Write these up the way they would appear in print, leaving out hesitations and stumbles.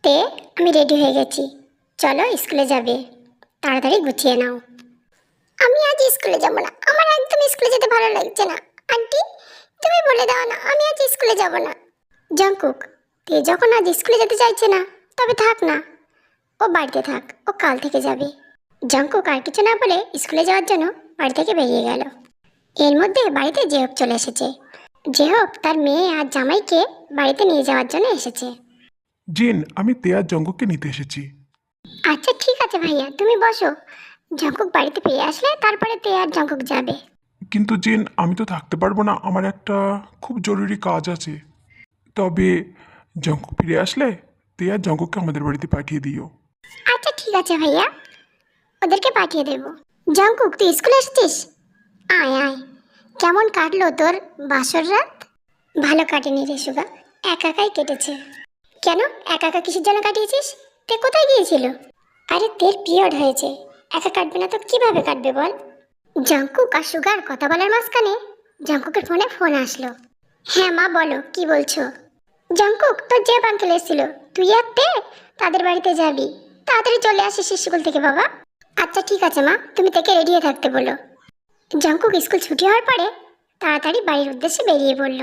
তে আমি রেডি হয়ে গেছি, চলো স্কুলে যাবে, তাড়াতাড়ি গুছিয়ে নাও। আমি আজ স্কুলে যাব না, আমার একদম স্কুলে যেতে ভালো লাগছে না। আন্টি, তুমি বলে দাও না, আমি আজ স্কুলে যাব না। জাঙ্কুক, তে যখন আজ স্কুলে যেতে চাইছে না, তবে থাক না, ও বাড়িতে থাক, ও কাল থেকে যাবে। জাঙ্কুক আর কিছু না বলে স্কুলে যাওয়ার জন্য বাড়ি থেকে বেরিয়ে গেল। এর মধ্যে বাড়িতে জেহব চলে এসেছে। জেহব তার মেয়ে আর জামাইকে বাড়িতে নিয়ে যাওয়ার জন্য এসেছে। জিন, আমি তেয়ার জঙ্গককে নিতে এসেছি। আচ্ছা ঠিক আছে ভাইয়া, তুমি বসো। জাঙ্কুক বাড়িতে ফিরে আসলে তারপরে তে আর জাঙ্কুক যাবে। কিন্তু জিন, আমি তো থাকতে পারবো না, আমার একটা খুব জরুরি কাজ আছে। তবে জঙ্গক ফিরে আসলে তেয়ার জঙ্গককে আমাদের বাড়িতে পাঠিয়ে দিও। আচ্ছা ঠিক আছে ভাইয়া, ওদেরকে পাঠিয়ে দেবো। জাঙ্কুক, তুই স্কুলে এসেছিস? আয় আয়। কেমন কাটলো তোর বাসর রাত? ভালো কাটেনি রে সুগা, একা একাই কেটেছে। কেন, একা একা কিসের জন্য কাটিয়েছিস? তে কোথায় গিয়েছিল? আরে তের পিরিয়ড হয়েছে, একা কাটবে না তো কিভাবে কাটবে বল? জাঙ্কুক আর সুগার কথা বলার মাঝখানে জাঙ্কুকের ফোনে ফোন আসলো। হ্যাঁ মা, বলো কি বলছো? জাঙ্কুক, তোর যে আঙ্কেল এসেছিল, তুই আর তে তাদের বাড়িতে যাবি, তাড়াতাড়ি চলে আসিস স্কুল থেকে বাবা। আচ্ছা ঠিক আছে মা, তুমি থেকে রেডি হয়ে থাকতে বলো। জাঙ্কুক স্কুল ছুটি হওয়ার পরে তাড়াতাড়ি বাড়ির উদ্দেশ্যে বেরিয়ে পড়ল।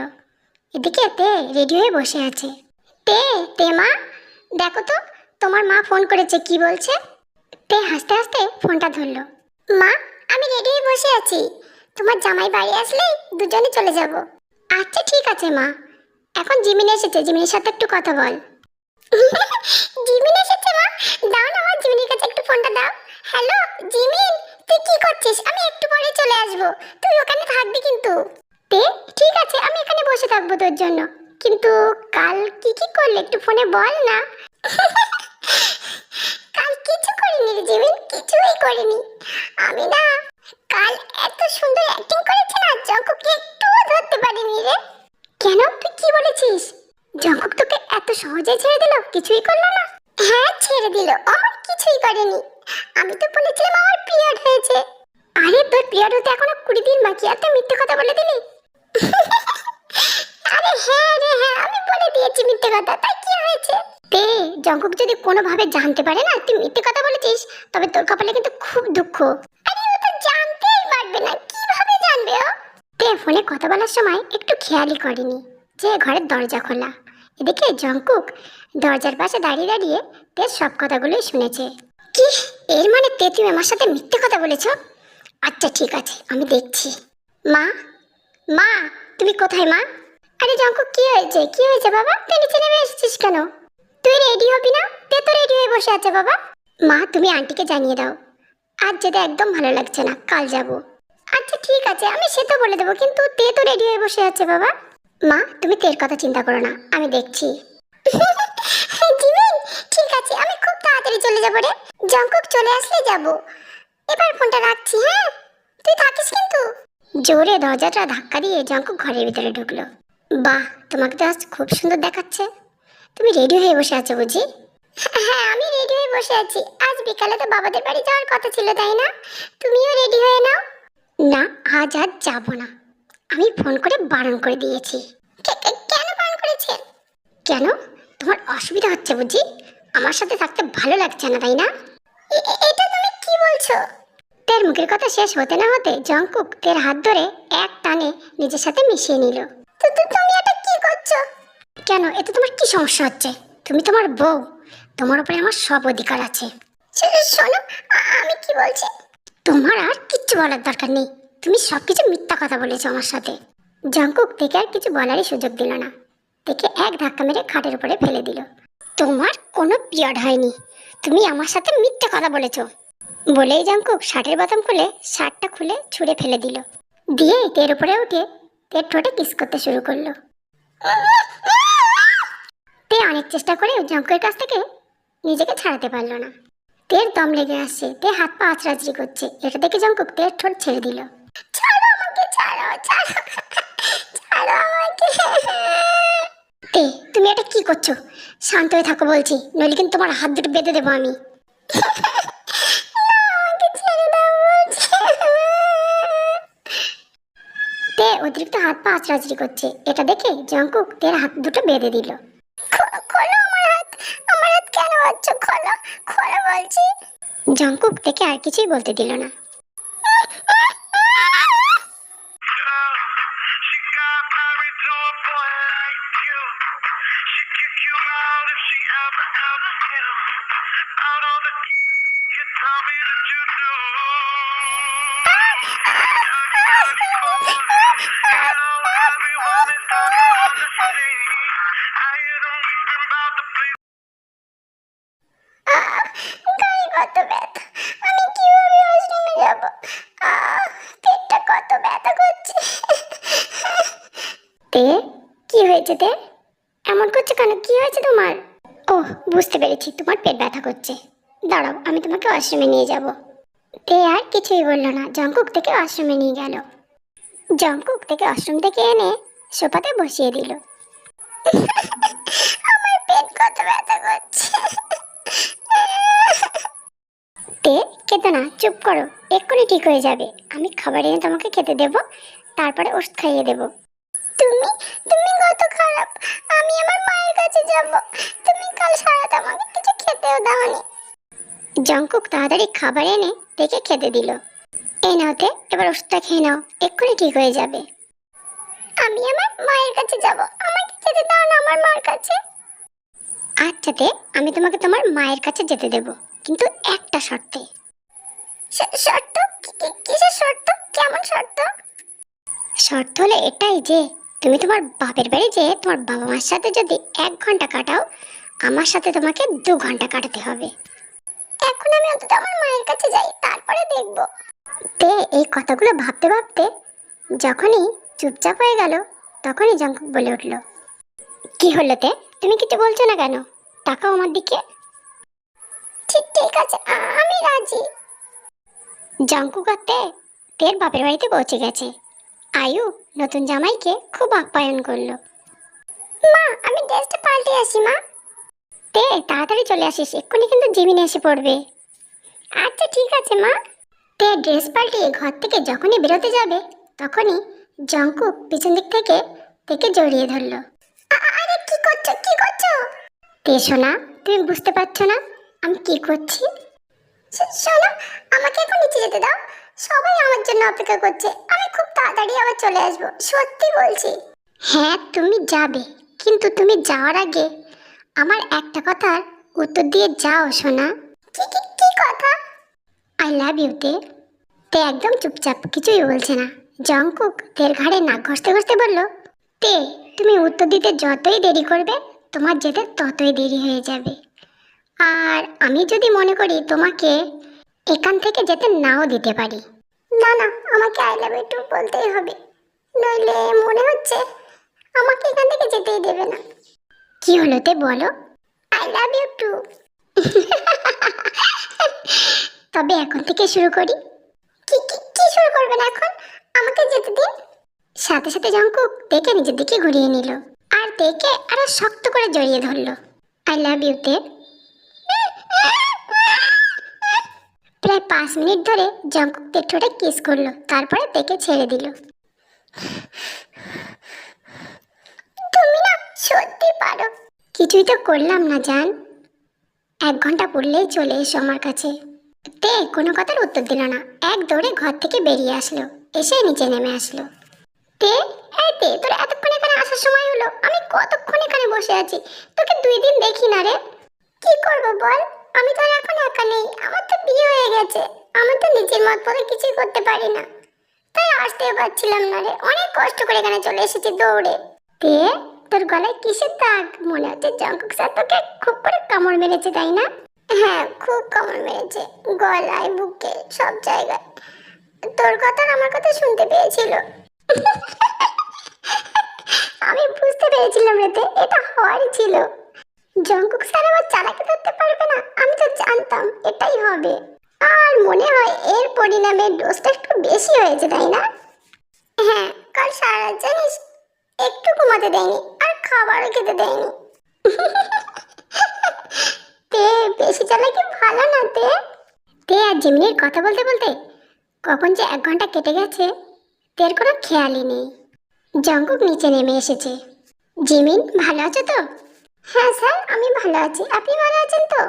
এদিকে তে রেডি হয়ে বসে আছে। তে তে মা, দেখো তো তোমার মা ফোন করেছে, কি বলছে? তে হাসতে হাসতে ফোনটা ধরলো। মা, আমি রেডি হয়ে বসে আছি, তোমার জামাই বাড়ি আসলেই দুজনে চলে যাব। আচ্ছা ঠিক আছে মা, এখন জিমিন এসেছে, জিমিনের সাথে একটু কথা বল। জিমিন এসেছে মা, দাও না মা, জিমিনের কাছে একটু ফোনটা দাও। হ্যালো জিমিন, তুই কি করছিস? আমি একটু পরে চলে আসবো, তুই ওখানে থাকবি কিন্তু। তে ঠিক আছে, আমি এখানে বসে থাকবো তোর জন্য, কিন্তু কাল কি কি করলে একটু ফোনে বল না। কাল কিছু করিনি রে জিমিন, কিছুই করিনি। আমি না কাল এত সুন্দর অ্যাক্টিং করেছি না, জঙ্কুককে একটুও ধরতে পারিনি রে। কেন, তুই কি বলেছিস? জঙ্কুক তোকে এত সহজে ছেড়ে দিল, কিছুই করলো না? হ্যাঁ ছেড়ে দিল, আমার কিছুই করেনি। আমি তো বলেছিলাম আমার পিরিয়ড হয়েছে। আরে তোর পিরিয়ড হতে এখনো 20 দিন বাকি, আর তুই মিথ্যে কথা বলে দিলি। আরে হ্যাঁ রে হ্যাঁ, আমি বলে দিয়েছি মিথ্যে কথা, তাই কি হয়েছে? তে জঙ্কুক যদি কোনোভাবে জানতে পারে না তুই মিথ্যে কথা বলেছিস, তবে তোর কপালে কিন্তু খুব দুঃখ। আরে ও তো জানতেই পারবে না, কিভাবে জানবে ও? তে ফোনে কথা বলার সময় একটু খেয়ালই করেনি যে ঘরের দরজা খোলা। এদিকে জঙ্কুক দরজার পাশে দাঁড়িয়ে দাঁড়িয়ে তে সব কথাগুলোই শুনেছে। কি, এর মানে তে তুমি আমার সাথে মিথ্যে কথা বলেছো? আচ্ছা ঠিক আছে, আমি দেখছি। মা, মা, তুমি কোথায় মা? আরে জঙ্কুক, কি হয়েছে, কি হয়েছে বাবা? তুই নিচে নেমে এসেছিস কেন? তুই রেডি হবি না? তে তো রেডি হয়ে বসে আছে বাবা। মা, তুমি আন্টিকে জানিয়ে দাও আজ যেতে একদম ভালো লাগছে না, কাল যাব। আচ্ছা ঠিক আছে, আমি সে তো বলে দেবো, কিন্তু তে তো রেডি হয়ে বসে আছে বাবা। মা, তুমি তের কথা চিন্তা করো না, আমি দেখছি। জিমিন, ঠিক আছে, আমি খুব তাড়াতাড়ি চলে যাবো রে। জঙ্কুক চলে আসলে যাব। এবার ফোনটা রাখছি, হ্যাঁ? তুই থাকিস কিন্তু। জোরে দরজাটা ধাক্কা দিয়ে জঙ্কুক ঘরের ভিতরে ঢুকলো। বাহ, তোমাকে তো আজ খুব সুন্দর দেখাচ্ছে। তুমি রেডি হয়ে বসে আছো বুঝি? হ্যাঁ, আমি রেডি হয়ে বসে আছি। আজ বিকালে তো বাবাদের বাড়ি যাওয়ার কথা ছিল, তাই না? তুমিও রেডি হয়ে নাও। না, আজ আর যাব না, আমি ফোন করে বারণ করে দিয়েছি। কেন বারণ করেছেন? কেন, তোমার অসুবিধা হচ্ছে বুঝি? আমার সাথে থাকতে ভালো লাগছে না, তাই না? এটা তুমি কি বলছো? তের মুখের কথা শেষ হতে না হতে জঙ্কুক তের হাত ধরে এক টানে নিজের সাথে মিশিয়ে নিল। তুমি এটা কি করছো? কেন, এতে তোমার কি সমস্যা হচ্ছে? তুমি তোমার বউ, তোমার উপরে আমার সব অধিকার আছে। শোনো, আমি কি বলছি? তোমার আর কিচ্ছু বলার দরকার নেই, তুমি সবকিছু মিথ্যা কথা বলেছো আমার সাথে। জঙ্কুক থেকে আর কিছু বলারই সুযোগ দিল না, থেকে এক ধাক্কা মেরে খাটের উপরে ফেলে দিল। তোমার কোনো পিরিয়ড হয়নি, তুমি আমার সাথে মিথ্যা কথা বলেছো। বলেই জঙ্কুক শার্টের বোতাম খুলে শার্টটা খুলে ছুঁড়ে ফেলে দিল, দিয়ে তের উপরে উঠে তের ঠোঁটে কিস করতে শুরু করলো। তে অনেক চেষ্টা করে জঙ্কুকের কাছ থেকে নিজেকে ছাড়াতে পারলো না। তের দম লেগে আসছে, তে হাত পা আঁচড়াচড়ি করছে। এটা দেখে জঙ্কুক তের ঠোঁট ছেড়ে দিল। ছাড়ো আমাকে, ছাড়ো ছাড়ো, ছাড়ো আমাকে। তে তুমি এটা কি করছো? শান্ত হয়ে থাকো বলছি, নইলে কিন্তু তোমার হাত দুটো বেঁধে দেবো আমি। তে অতিরিক্ত হাত পা আঁচড়াচড়ি করছে। এটা দেখে জঙ্কুক তের হাত দুটো বেঁধে দিল। খোলো আমার হাত, আমার হাত খোলো বলছি। জঙ্কুক থেকে আর কিছুই বলতে দিল না। She got married to a boy like you. She'd kick you out if she ever knew about all the you tell me that you do. You know everyone is talking on the street. I hear them whispering about the place. গায়ে কত ব্যথা, আমি কিভাবে ওয়াশরুমে যাব? পেটটা কত ব্যথা করছে। তে কি হয়েছে তে? এমন করছো কেন? কি হয়েছে তোমার? ওহ, বুঝতে পেরেছি, তোমার পেট ব্যথা করছে। দাঁড়াও, আমি তোমাকে ওয়াশরুমে নিয়ে যাব। তে আর কিছুই বলল না, জঙ্কুক থেকে ওয়াশরুমে নিয়ে গেল। জঙ্কুক থেকে ওয়াশরুম থেকে এনে সোফাতে বসিয়ে দিল। আমার পেট কত ব্যথা করছে। তে কেঁদো না, চুপ করো, এক্ষুনি ঠিক হয়ে যাবে। আমি খাবার এনে তোমাকে খেতে দেব, তারপরে ওষুধ খাইয়ে দেব। তুমি তুমি কত খারাপ। আমি আমার মায়ের কাছে যাব। তুমি কাল সারাতে আমাকে কিছু খেতেও দাওনি। জঙ্কুক তাড়াতাড়ি খাবার এনে তেকে খেতে দিল। এই নাও তে, এবার ওষুধটা খেয়ে নাও, এক্ষুনি ঠিক হয়ে যাবে। আমি আমার মায়ের কাছে যাব, আমাকে খেতে দাও না আমার মার কাছে। আচ্ছা তে, আমি তোমাকে তোমার মায়ের কাছে যেতে দেব, কিন্তু একটা শর্তে। শর্ত? কিসের শর্ত? কেমন শর্ত? শর্ত হলো এটাই যে তুমি তোমার বাপের বাড়ি যেয়ে তোমার বাবা মার সাথে যদি 1 ঘন্টা কাটাও, আমার সাথে তোমাকে 2 ঘন্টা কাটাতে হবে। এখন আমি অন্তত আমার মায়ের কাছে যাই, তারপরে দেখব। তে এই কথাগুলো ভাবতে ভাবতে যখনই চুপচাপ হয়ে গেল, তখনই জঙ্কুক বলে উঠল, কি হলো তে? তুমি কিছু বলছো না কেন? তাকাও আমার দিকে। ঠিক আছে, আমি রাজি। জঙ্কুক আর তের বাপের বাড়িতে পৌঁছে গেছে। আয়ু নতুন জামাইকে খুব আপ্যায়ন করলো। মা, আমি ড্রেসটা পাল্টে আসি মা। তে তাড়াতাড়ি চলে আসিস, এক্ষুনি কিন্তু জিমিনে এসে পড়বে। আচ্ছা ঠিক আছে মা। তে ড্রেস পাল্টিয়ে ঘর থেকে যখনই বেরোতে যাবে, তখনই জঙ্কুক পিছন দিক থেকে তেকে জড়িয়ে ধরলো। আরে কি করছো, কি করছো? তে শোনা, তুমি বুঝতে পারছো না আমি কি করছি? শোনো, আমাকে এখন নিচে যেতে দাও। সবাই আমার জন্য অপেক্ষা করছে, আমি খুব তাড়াতাড়ি আবার চলে আসবো, সত্যি বলছি। হ্যাঁ তুমি যাবে, কিন্তু তুমি যাওয়ার আগে আমার একটা কথার উত্তর দিয়ে যাও সোনা। কি কথা? আই লাভ ইউ তে। তে একদম চুপচাপ, কিছুই বলছে না। জঙ্কুক তের ঘাড়ে নাক ঘষতে ঘষতে বলল, তে তুমি উত্তর দিতে যতই দেরি করবে, তোমার যেতে ততই দেরি হয়ে যাবে। আর আমি যদি মনে করি তোমাকে এখান থেকে যেতে নাও দিতে পারি। না না, আমাকে আই লাভ ইউ টু বলতেই হবে, নইলে মনে হচ্ছে আমাকে এখান থেকে যেতেই দেবে না। কি হলো তে বলো? I love you too. তবে এখন থেকে শুরু করি। কি শুরু করবেন এখন? আমাকে যেতে দিন। সাথে সাথে জঙ্কুক দেখে নিজের দিকে ঘুরিয়ে নিল, আর দেখে আরো শক্ত করে জড়িয়ে ধরলো। আই লাভ ইউ তে। প্রায় 5 মিনিট ধরে জঙ্কুক তের ঠোঁটে কিস করলো, তারপরে তেকে ছেড়ে দিল। তুমি না সত্যি পারো। কিছুই তো করলাম না জান। 1 ঘন্টা পড়লেই চলে এসো আমার কাছে। তে কোনো কথার উত্তর দিল না, এক দৌড়ে ঘর থেকে বেরিয়ে আসলো, এসে নিচে নেমে আসলো। তে, এই তে, তোর এতক্ষণ এখানে আসার সময় হলো? আমি কতক্ষণ এখানে বসে আছি, তোকে 2 দিন দেখি না রে। কি করব বল, আমি তো এখন একা নেই, আমার তো বিয়ে হয়ে গেছে, আমি তো নিজের মত মতো কিছুই করতে পারি না, তাই আসতেও পারছিলাম না রে। অনেক কষ্ট করে এখানে চলে এসেছি দৌড়ে। তে তোর গলায় কিসের দাগ? মনে হচ্ছে জঙ্কুক স্যার তোকে খুব করে কামড় মেরেছে, তাই না? হ্যাঁ, খুব কামড় মেরেছে, গলায়, বুকে, সব জায়গায়। তোর কথা আর আমার কথা শুনতে পেয়েছিল। আমি বুঝতে পেরেছিলাম রেতে, এটা হওয়ারই ছিল। জঙ্কুক স্যার আবার চালাকি ধরতে পারবে না, আমি তো জানতাম এটাই হবে। আর মনে হয় এর পরিণামে ডোজটা একটু বেশি হয়েছে, তাই না? হ্যাঁ, কাল সারা রাত জানিস একটু ঘুমাতে দেয়নি, আর খাবারও খেতে দেয়নি। তে বেশি চালাকি ভালো না তে। তে আর জিমিনের কথা বলতে বলতে কখন যে 1 ঘন্টা কেটে গেছে তের কোনো খেয়ালই নেই। জঙ্কুক নিচে নেমে এসেছে। জিমিন ভালো আছো তো? হ্যাঁ স্যার, আমি ভালো আছি, আপনি ভালো আছেন তো?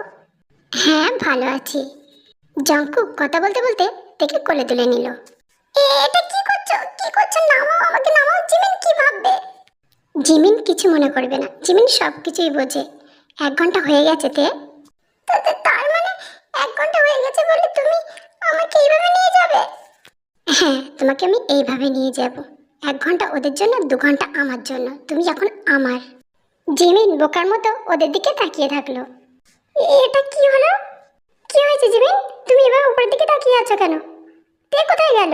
হ্যাঁ ভালো আছি। জঙ্কুক কথা বলতে বলতে তাকে কোলে তুলে নিল। এটা কি করছো, কি করছো? নামাও আমাকে, নামাও। জিমিন কি ভাববে? জিমিন কিছু মনে করবে না, জিমিন সব কিছুই বোঝে। 1 ঘন্টা হয়ে গেছে তার মানে 1 ঘন্টা হয়ে গেছে বলে তুমি আমাকে এইভাবে নিয়ে যাবে? হ্যাঁ, তোমাকে আমি এইভাবে নিয়ে যাব। 1 ঘন্টা ওদের জন্য, 2 ঘন্টা আমার জন্য। তুমি যখন আমার। জিমিন বোকার মতো ওদের দিকে তাকিয়ে থাকলো। এটা কি হলো? কি হয়েছে জিমিন? তুমি এবার উপরের দিকে তাকিয়ে আছো কেন? তে কোথায় গেল?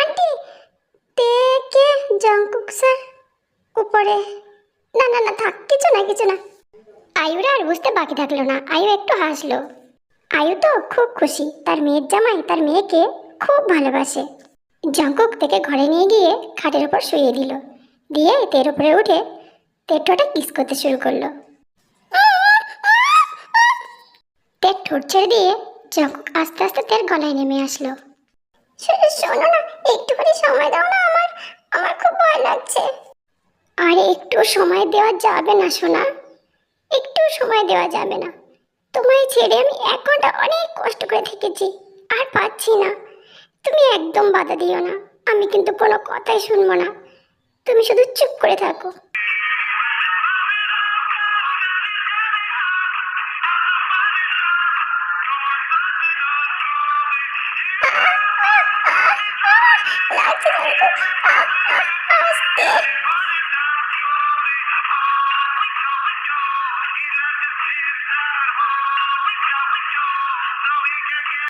আন্টি, তে কে? জঙ্কুক স্যার উপরে। না না না, থাক, কিছু না কিছু না। আয়ুরা আর বুঝতে বাকি থাকলো না, আয়ু একটু হাসলো। আয়ু তো খুব খুশি, তার মেয়ের জামাই তার মেয়েকে খুব ভালোবাসে। জঙ্কুক থেকে ঘরে নিয়ে গিয়ে খাটের উপর শুয়ে দিল, দিয়ে তের উপরে উঠে তের ঠোঁটে কিস করতে শুরু করলো। তের ঠোঁট ছেড়ে দিয়ে জঙ্কুক আস্তে আস্তে তের গলায় নেমে আসলো। শোনো না, একটুখানি সময় দাও না, আমার আমার খুব ভয় লাগছে। আরে একটু সময় দেওয়া যাবে না সোনা, একটু সময় দেওয়া যাবে না। তোমায় ছেড়ে আমি 1 ঘন্টা অনেক কষ্ট করে থেকেছি, আর পাচ্ছি না। তুমি একদম বাধা দিও না, আমি কিন্তু কোনো কথাই শুনবো না। তুমি শুধু চুপ করে থাকো। লাগছে জঙ্কুক, আস্তে।